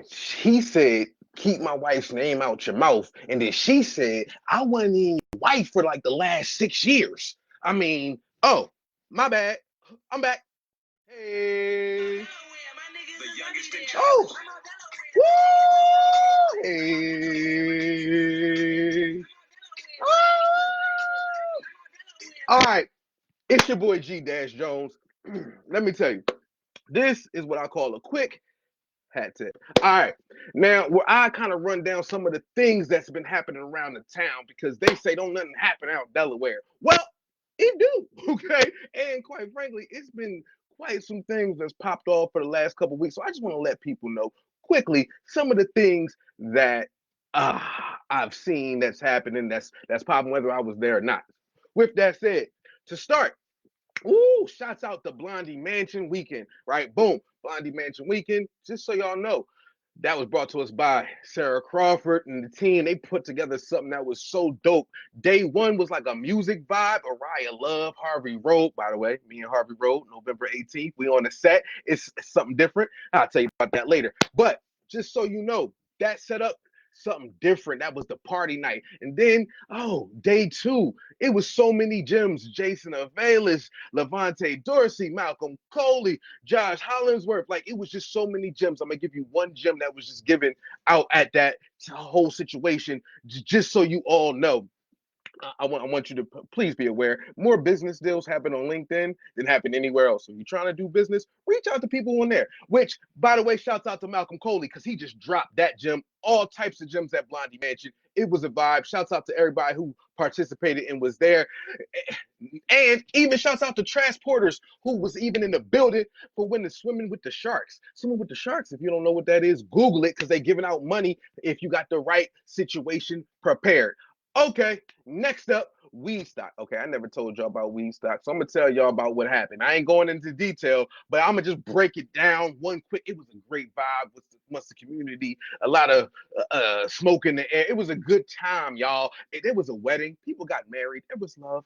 he said, keep my wife's name out your mouth. And then she said, I wasn't even your wife for like the last 6 years. I mean, oh, my bad. I'm back. Hey. Oh. Woo! Hey. Oh. All right. It's your boy G Dash Jones. Let me tell you, this is what I call a quick hat tip. All right. Now, where I kind of run down some of the things that's been happening around the town because they say don't nothing happen out in Delaware. Well, it do, okay? And quite frankly, it's been quite some things that's popped off for the last couple of weeks. So I just want to let people know quickly some of the things that I've seen that's happening that's popping, whether I was there or not. With that said, to start, ooh, shouts out to Blondie Mansion Weekend, right? Boom, Blondie Mansion Weekend. Just so y'all know, that was brought to us by Sara Crawford and the team. They put together something that was so dope. Day one was like a music vibe. Araya Love, Harvey wrote. By the way, me and Harvey wrote November 18th. We on the set. It's something different. I'll tell you about that later. But just so you know, that set up something different. That was the party night. And then, oh, day two, it was so many gems. Jason Avelis, Levante Dorsey, Malcolm Coley, Josh Hollingsworth. Like, it was just so many gems. I'm going to give you one gem that was just given out at that whole situation, just so you all know. I want you to please be aware. More business deals happen on LinkedIn than happen anywhere else. So if you're trying to do business, reach out to people on there. Which, by the way, shouts out to Malcolm Coley because he just dropped that gem. All types of gems at Blondie Mansion. It was a vibe. Shouts out to everybody who participated and was there. And even shouts out to transporters who was even in the building for when the swimming with the sharks. Swimming with the sharks, if you don't know what that is, Google it because they're giving out money if you got the right situation prepared. Okay, next up, Weedstock. Okay, I never told y'all about Weedstock, so I'm gonna tell y'all about what happened. I ain't going into detail, but I'm gonna just break it down one quick. It was a great vibe with the community, a lot of smoke in the air. It was a good time, y'all. It was a wedding. People got married. It was love.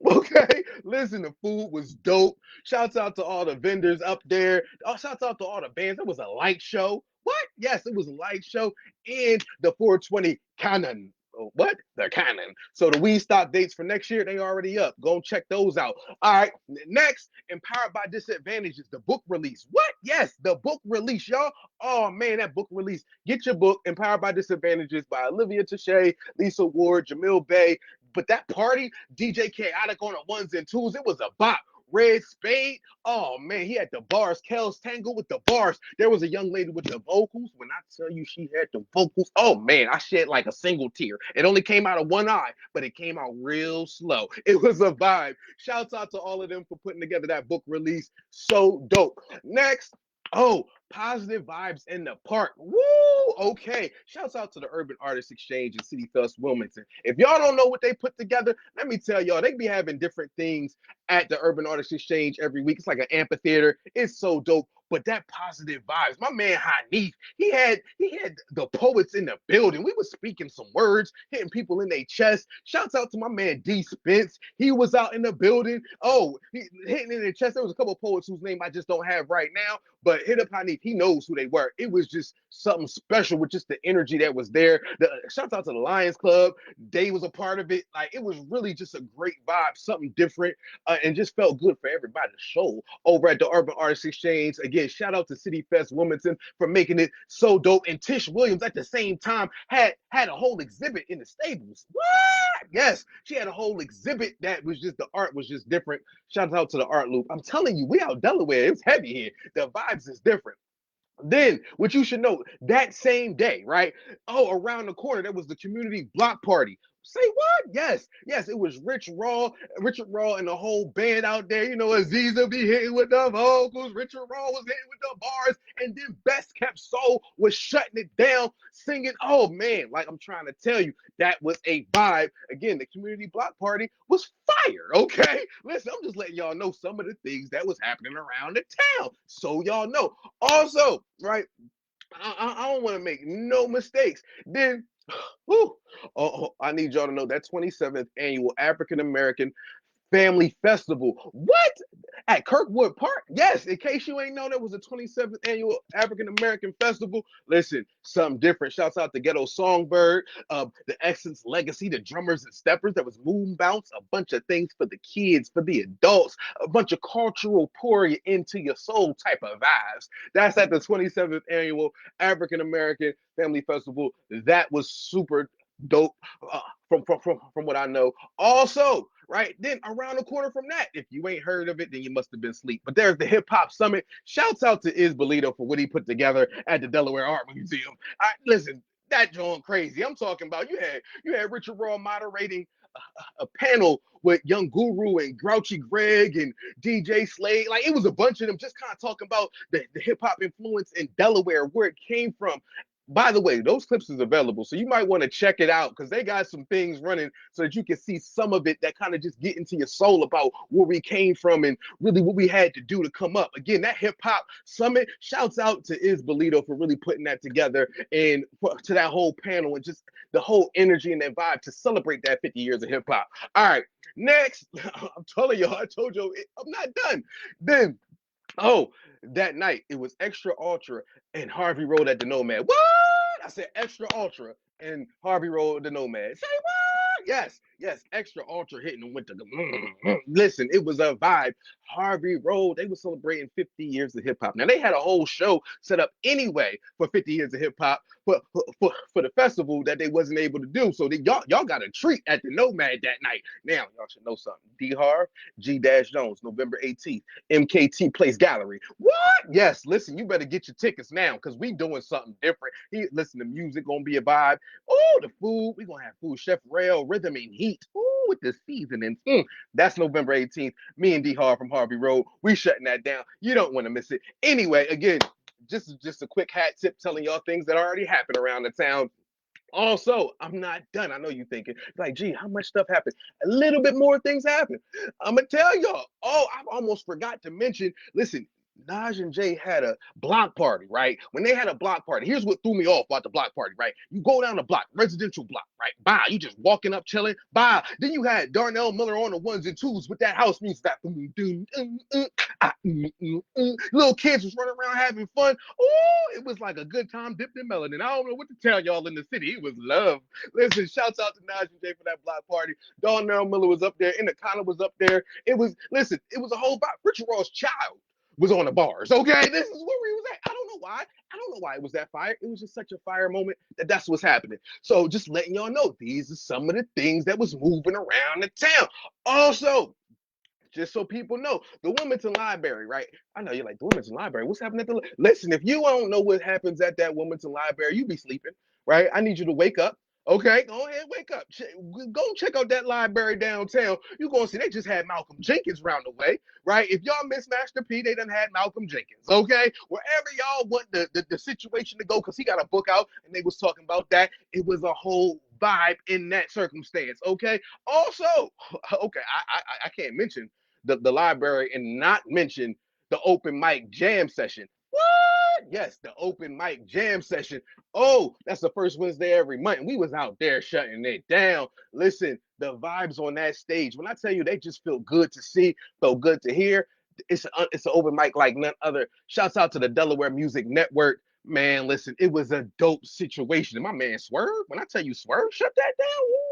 Okay, listen, the food was dope. Shouts out to all the vendors up there. Oh, shouts out to all the bands. It was a light show. What? Yes, it was a light show. And the 420 Canon. What? The Canon. So the Weedstock dates for next year, they already up. Go and check those out. All right. Next, Empowered by Disadvantages, the book release. What? Yes, the book release, y'all. Oh man, that book release. Get your book, Empowered by Disadvantages by Olivia, Tishaee, Lisa Ward, Jamil Bay. But that party, DJ Chaotic on the ones and twos, it was a bop. Red Spade, oh man, he had the bars. Kel's Tango with the bars. There was a young lady with the vocals. When I tell you she had the vocals, oh man, I shed like a single tear. It only came out of one eye, but it came out real slow. It was a vibe. Shouts out to all of them for putting together that book release. So dope. Next, oh, positive vibes in the park. Woo! Okay. Shouts out to the Urban Artists Exchange and Cityfest Wilmington. If y'all don't know what they put together, let me tell y'all, they be having different things at the Urban Artists Exchange every week. It's like an amphitheater. It's so dope. But that positive vibes, my man Haneef, he had the poets in the building. We was speaking some words, hitting people in their chest. Shouts out to my man D Spence. He was out in the building. Oh, hitting in their chest. There was a couple of poets whose name I just don't have right now, but hit up Haneef. He knows who they were. It was just something special with just the energy that was there. Shouts out to the Lions Club. Day was a part of it. Like, it was really just a great vibe, something different, and just felt good for everybody to show over at the Urban Artists Exchange. Again, shout out to Cityfest Wilmington for making it so dope. And Tish Williams at the same time had a whole exhibit in the stables. What? Yes, she had a whole exhibit that was just, the art was just different. Shout out to the Art Loop. I'm telling you, we out Delaware. It's heavy here. The vibes is different. Then, what you should know, that same day, right? Oh, around the corner, there was the community block party. Say what? Yes, yes, it was Richard Raw, and the whole band out there. You know, Aziza be hitting with the vocals, Richard Raw was hitting with the bars, and then Best Kept Soul was shutting it down, singing. Oh man, like I'm trying to tell you, that was a vibe. Again, the community block party was fire. Okay, listen, I'm just letting y'all know some of the things that was happening around the town, so y'all know. Also, right, I don't want to make no mistakes. Then, whew, I need y'all to know that 27th annual African American Family Festival. What? At Kirkwood Park? Yes, in case you ain't know, there was a 27th annual African-American festival. Listen, something different. Shouts out to Ghetto Songbird, the Essence Legacy, the Drummers and Steppers. There was Moon Bounce, a bunch of things for the kids, for the adults, a bunch of cultural pour you into your soul type of vibes. That's at the 27th annual African-American Family Festival. That was super dope from what I know. Also, right then around the corner from that, if you ain't heard of it, then you must have been asleep. But there's the Hip Hop Summit. Shouts out to Balleto for what he put together at the Delaware Art Museum. Listen, that joint crazy. I'm talking about you had Richard Raw moderating a panel with Young Guru and Grouchy Greg and DJ Slade. Like it was a bunch of them just kind of talking about the hip hop influence in Delaware, where it came from. By the way, those clips is available, so you might want to check it out because they got some things running so that you can see some of it that kind of just get into your soul about where we came from and really what we had to do to come up. Again, that hip hop summit, shouts out to Balleto for really putting that together and to that whole panel and just the whole energy and that vibe to celebrate that 50 years of hip hop. All right, next, I'm telling y'all, I told you I'm not done. Then, that night it was Xtra, Alltra, and Harvey Road at the Nomad. What? I said Xtra, Alltra, and Harvey Road at the Nomad. Say what? Yes, Xtra, Alltra hitting them with the listen, it was a vibe. Harvey Road, they were celebrating 50 years of hip hop. Now they had a whole show set up anyway for 50 years of hip hop for the festival that they wasn't able to do. So y'all got a treat at the Nomad that night. Now y'all should know something. D Harv, G-Jones, November 18th, MKT Place Gallery. What? Yes, listen, you better get your tickets now because we doing something different. Listen, the music gonna be a vibe. Oh, the food, we gonna have food. Chef Rail, Rhythm and Heat. Ooh, with the seasonings. That's November 18th. Me and D Harv from Harvey Road, we shutting that down. You don't want to miss it. Anyway, again, just a quick hat tip telling y'all things that already happened around the town. Also, I'm not done. I know you thinking, like, gee, how much stuff happened? A little bit more things happen. I'm going to tell y'all. Oh, I almost forgot to mention. Listen, Nadj and Jay had a block party, right? When they had a block party, here's what threw me off about the block party, right? You go down the block, residential block, right? Bye. You just walking up, chilling. Bye. Then you had Darnell Miller on the ones and twos with that house music. That little kids was running around having fun. Oh, it was like a good time dipped in melanin. I don't know what to tell y'all in the city. It was love. Listen, shouts out to Nadj and Jay for that block party. Darnell Miller was up there. Inakana was up there. It was a whole vibe. Richard Raw's child was on the bars. Okay, this is where we was at. I don't know why. I don't know why it was that fire. It was just such a fire moment that's what's happening. So just letting y'all know, these are some of the things that was moving around the town. Also, just so people know, the Wilmington Library, right? I know you're like, the Wilmington Library, what's happening at the... Listen, if you don't know what happens at that Wilmington Library, you be sleeping, right? I need you to wake up. Okay, go ahead, wake up. Go check out that library downtown. You're going to see they just had Malcolm Jenkins round the way, right? If y'all miss Master P, they done had Malcolm Jenkins, okay? Wherever y'all want the situation to go, because he got a book out, and they was talking about that. It was a whole vibe in that circumstance, okay? Also, okay, I can't mention the library and not mention the open mic jam session. What? Yes, the open mic jam session. Oh, that's the first Wednesday every month. And we was out there shutting it down. Listen, the vibes on that stage, when I tell you they just feel good to see, feel good to hear. It's an open mic like none other. Shouts out to the Delaware Music Network. Man, listen, it was a dope situation. And my man Swerve, when I tell you Swerve shut that down,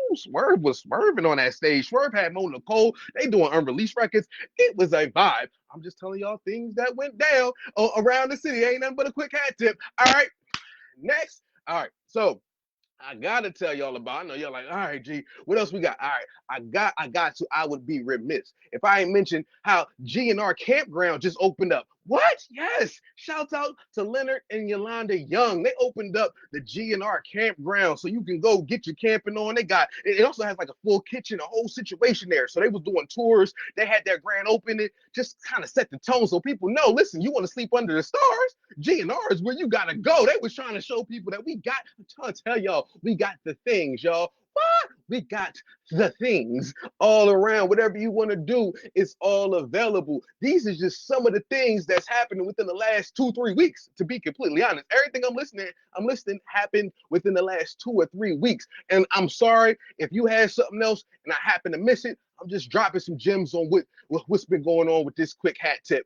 woo, Swerve was swerving on that stage. Swerve had Mo Nicole. They doing unreleased records. It was a vibe. I'm just telling y'all things that went down around the city. Ain't nothing but a quick hat tip. All right, next. All right, so I gotta tell y'all about. I know y'all like, all right, G, what else we got? All right, I got to. I would be remiss if I ain't mentioned how G&R Campground just opened up. What? Yes. Shout out to Leonard and Yolanda Young. They opened up the G&R Campground so you can go get your camping on. It also has like a full kitchen, a whole situation there. So they was doing tours. They had their grand opening, just kind of set the tone so people know, listen, you want to sleep under the stars? G&R is where you gotta go. They was trying to show people that we got, I'm trying to tell y'all, we got the things, y'all. what? We got the things all around. Whatever you want to do, it's all available. These are just some of the things that's happening within the last 2-3 weeks, to be completely honest. Everything I'm listening happened within the last 2 or 3 weeks. And I'm sorry if you had something else and I happen to miss it. I'm just dropping some gems on what's been going on with this quick hat tip.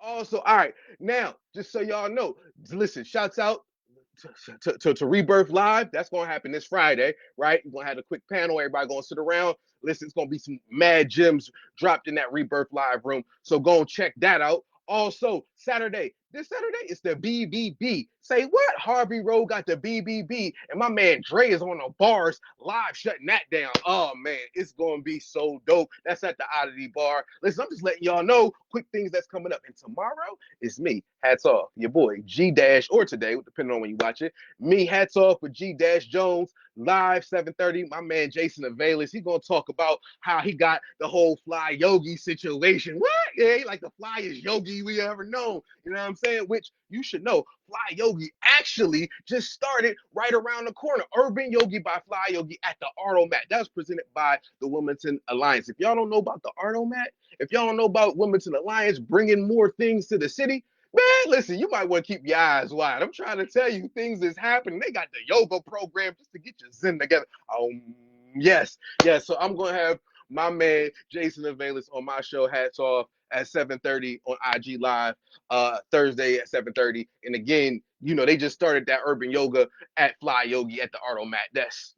Also, all right, now, just so y'all know, listen, shouts out to Rebirth Live. That's going to happen this Friday, right? We're going to have a quick panel. Everybody going to sit around. Listen, it's going to be some mad gems dropped in that Rebirth Live room. So go and check that out. Also, this Saturday, it's the BBB. Say what? Harvey Road got the BBB, and my man Dre is on the bars live shutting that down. Oh, man, it's going to be so dope. That's at the Oddity Bar. Listen, I'm just letting y'all know quick things that's coming up. And tomorrow, it's me. Hats off. Your boy, G Dash, or today, depending on when you watch it. Me, hats off with G Dash Jones, live 7:30. My man Jason Avalis, he's going to talk about how he got the whole fly yogi situation. What? Yeah, he like the flyest yogi we ever known. You know what I'm saying? Which you should know. Fly Yogi actually just started right around the corner. Urban Yogi by Fly Yogi at the Artomat. That was presented by the Wilmington Alliance. If y'all don't know about the Artomat, if y'all don't know about Wilmington Alliance bringing more things to the city, man, listen, you might want to keep your eyes wide. I'm trying to tell you, things is happening. They got the yoga program just to get your zen together. Yes. So I'm going to have my man Jason Avalis on my show, Hats Off, at 7:30 on IG Live, Thursday at 7:30. And again, they just started that urban yoga at Fly Yogi at the Artomat. That's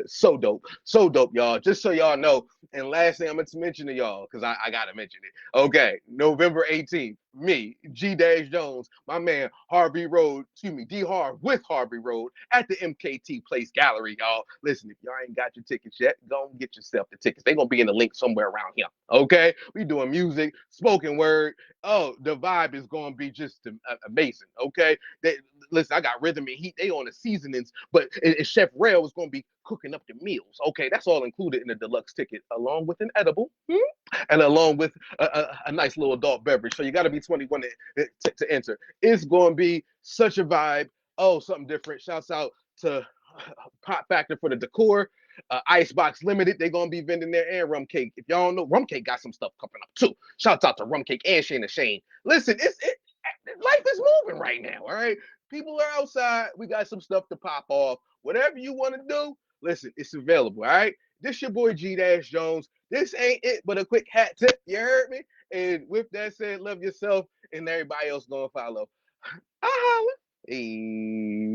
so dope. So dope, y'all. Just so y'all know. And last thing I'm going to mention to y'all, because I got to mention it. Okay, November 18th, me, G Dash Jones, my man Harvey Road, D Harv with Harvey Road at the MKT Place Gallery, y'all. Listen, if y'all ain't got your tickets yet, go and get yourself the tickets. They're going to be in the link somewhere around here. Okay? We doing music, spoken word. Oh, the vibe is going to be just amazing. Okay? Listen, I got Rhythm and Heat. They on the seasonings, but Chef Rail is going to be cooking up the meals. Okay, that's all included in the deluxe ticket, along with an edible, and along with a nice little adult beverage. So you got to be 21 to enter. It's going to be such a vibe. Oh, something different. Shouts out to Pop Factor for the decor. Icebox Limited, they're going to be vending their and Rum Cake. If y'all don't know, Rum Cake got some stuff coming up too. Shouts out to Rum Cake and Shane Shane. Listen, life is moving right now, all right? People are outside. We got some stuff to pop off. Whatever you want to do, listen, it's available, all right? This your boy G Dash Jones. This ain't it but a quick hat tip. You heard me? And with that said, love yourself and everybody else gonna follow. I holla. Hey.